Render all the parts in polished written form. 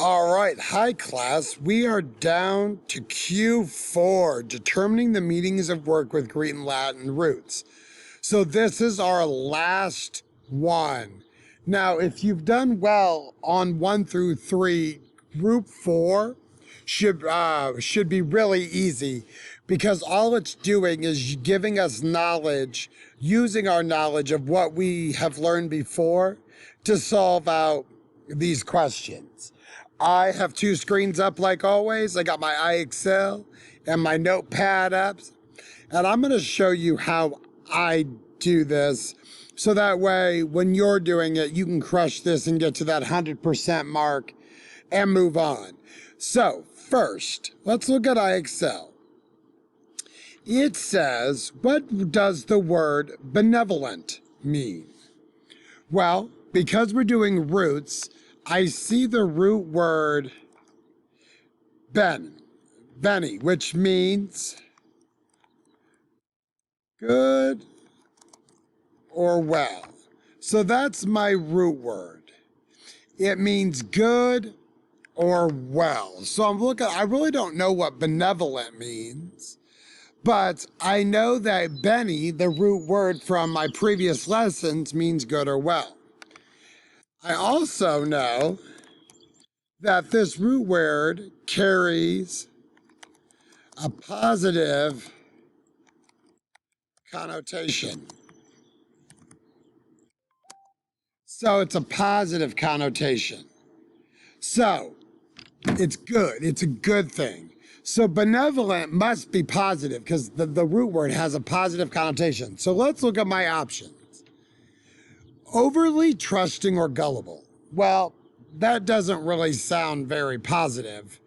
All right, hi class. We are down to Q4, determining the meanings of work with Greek and Latin roots. So this is our last one. Now, if you've done well on 1 through 3, group 4 should be really easy because all it's doing is giving us knowledge, using our knowledge of what we have learned before to solve out these questions. I have 2 screens up like always. I got my iExcel and my notepad up. And I'm going to show you how I do this. So that way, when you're doing it, you can crush this and get to that 100% mark and move on. So first, let's look at iExcel. It says, what does the word benevolent mean? Well, because we're doing roots, I see the root word Benny, which means good or well. So that's my root word. It means good or well. So I'm looking, I really don't know what benevolent means, but I know that Benny, the root word from my previous lessons, means good or well. I also know that this root word carries a positive connotation. So it's a positive connotation. So it's good. It's a good thing. So benevolent must be positive because the root word has a positive connotation. So let's look at my options. Overly trusting or gullible. Well, that doesn't really sound very positive.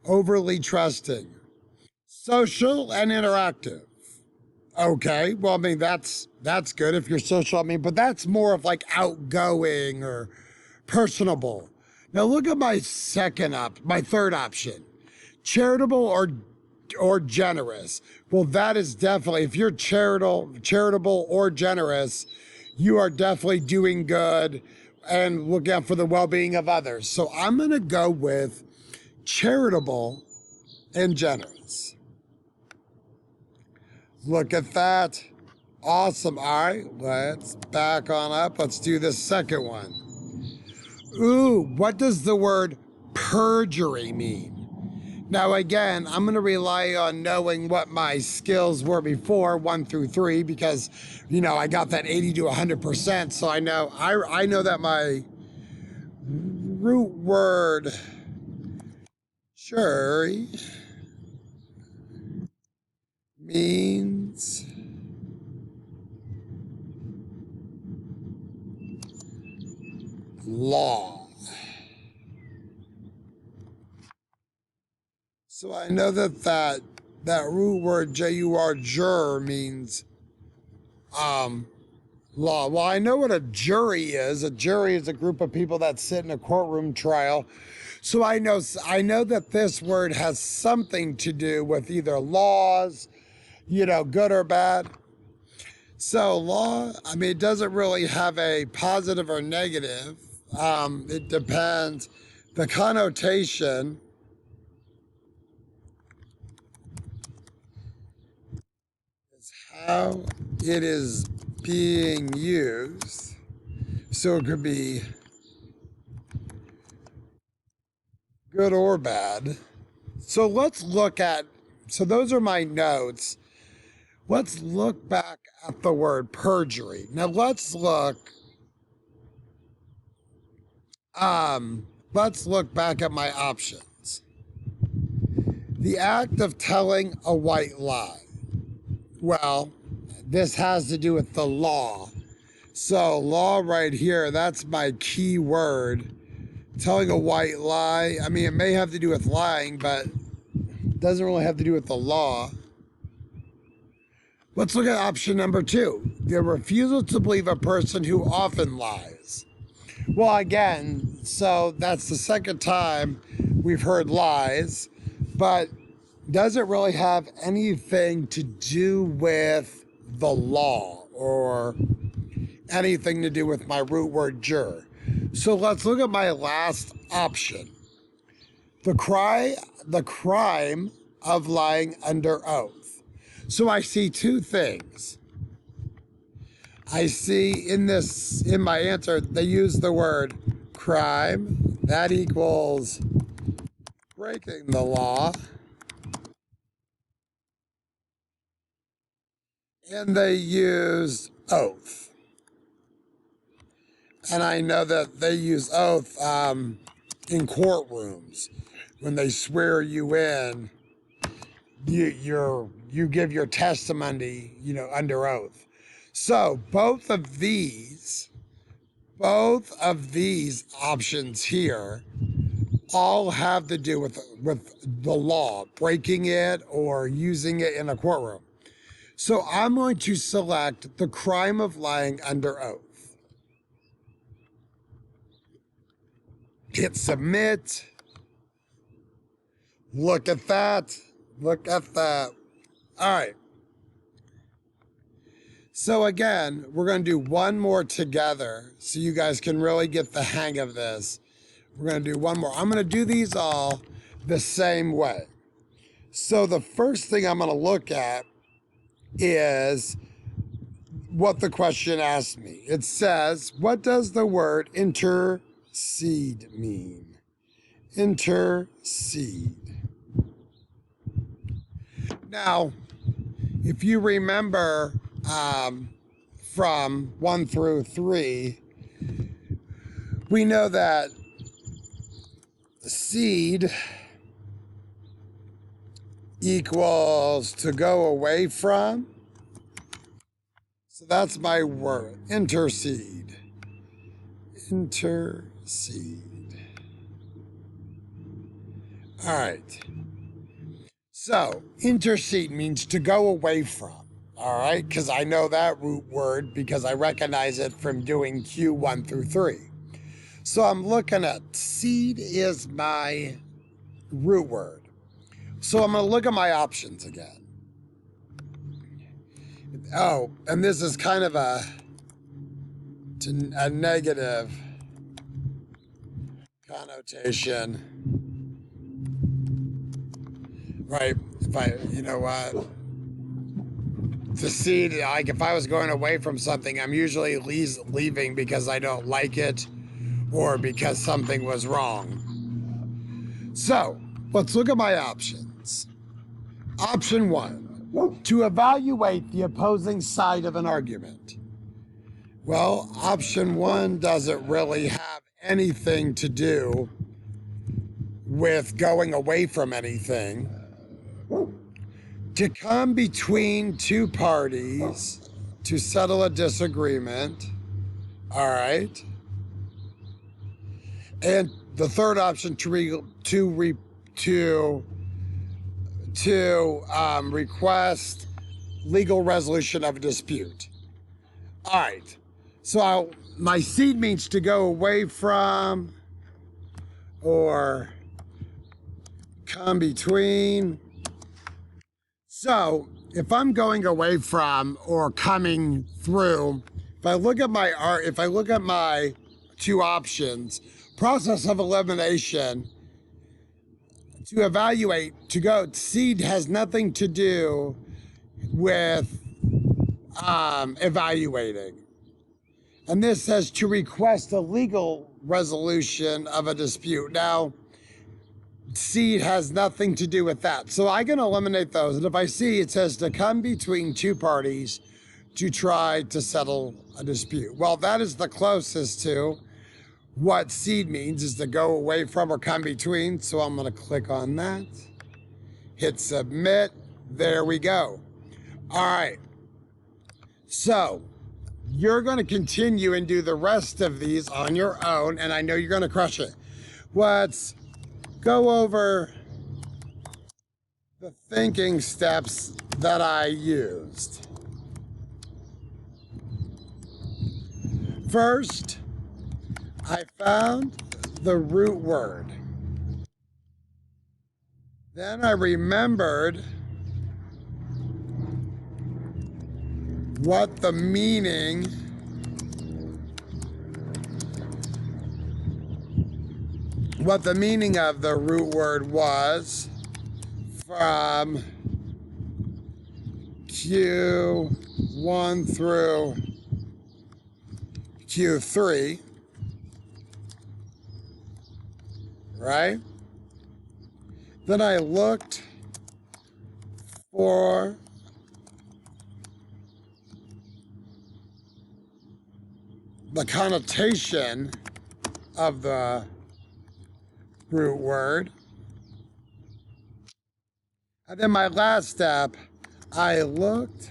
Overly trusting. Social and interactive. Okay, well, I mean, that's good if you're social. I mean, but that's more of like outgoing or personable. Now look at my third option. Charitable or generous. Well, that is definitely, if you're charitable or generous, you are definitely doing good and looking out for the well-being of others. So I'm going to go with charitable and generous. Look at that. Awesome. All right, let's back on up. Let's do the second one. Ooh, what does the word perjury mean? Now, again, I'm going to rely on knowing what my skills were before, 1 through 3, because, you know, I got that 80 to 100%. So I know that my root word, jury, means law. So I know that root word J-U-R, jur, means law. Well, I know what a jury is. A jury is a group of people that sit in a courtroom trial. So I know that this word has something to do with either laws, you know, good or bad. So law, I mean, it doesn't really have a positive or negative. It depends. The connotation is how it is being used. So it could be good or bad. So let's look at, so those are my back at the word perjury. Now let's look back at my options. The act of telling a white lie. Well, this has to do with the law. So law right here, that's my key word. Telling a white lie. I mean, it may have to do with lying, but it doesn't really have to do with the law. Let's look at option number 2. The refusal to believe a person who often lies. Well, again, so that's the second time we've heard lies, but doesn't really have anything to do with the law or anything to do with my root word jur. So let's look at my last option. the crime of lying under oath. So I see two things. I see in my answer, they use the word crime. That equals breaking the law. And they use oath. And I know that they use oath in courtrooms. When they swear you in, you give your testimony, under oath. So both of these options here all have to do with the law, breaking it or using it in a courtroom. So I'm going to select the crime of lying under oath. Hit submit. Look at that. Look at that. All right. So again, we're going to do one more together so you guys can really get the hang of this. We're going to do one more. I'm going to do these all the same way. So the first thing I'm going to look at is what the question asked me. It says, what does the word intercede mean? Intercede. Now, if you remember from 1 through 3, we know that cede equals to go away from. So that's my word, intercede. Intercede. All right. So intercede means to go away from. All right, because I know that root word because I recognize it from doing Q1 through 3. So I'm looking at cede is my root word. So I'm going to look at my options again. Oh, and this is kind of a negative connotation. Right? If I, to cede, like if I was going away from something, I'm usually leaving because I don't like it or because something was wrong. So let's look at my options. Option 1, to evaluate the opposing side of an argument. Well, option 1 doesn't really have anything to do with going away from anything. To come between two parties to settle a disagreement. All right. And the third option to request legal resolution of a dispute. All right. So my cede means to go away from or come between. So if I'm going away from or coming through, if I look at my two options, process of elimination, to evaluate, cede has nothing to do with evaluating. And this says to request a legal resolution of a dispute. Now, cede has nothing to do with that. So I can eliminate those. And if I see it says to come between two parties to try to settle a dispute. Well, that is the closest to what cede means, is to go away from or come between. So I'm going to click on that, hit submit. There we go. All right. So you're going to continue and do the rest of these on your own, and I know you're going to crush it. Let's go over the thinking steps that I used. First, I found the root word. Then I remembered what the meaning what the meaning of the root word was from Q1 through Q3, right? Then I looked for the connotation of the root word. And then my last step, I looked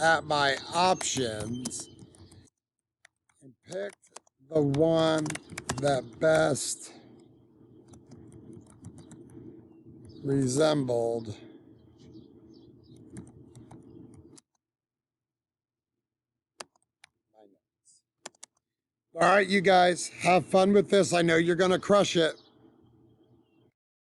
at my options and picked the one that best resembled my notes. All right, you guys, have fun with this. I know you're going to crush it.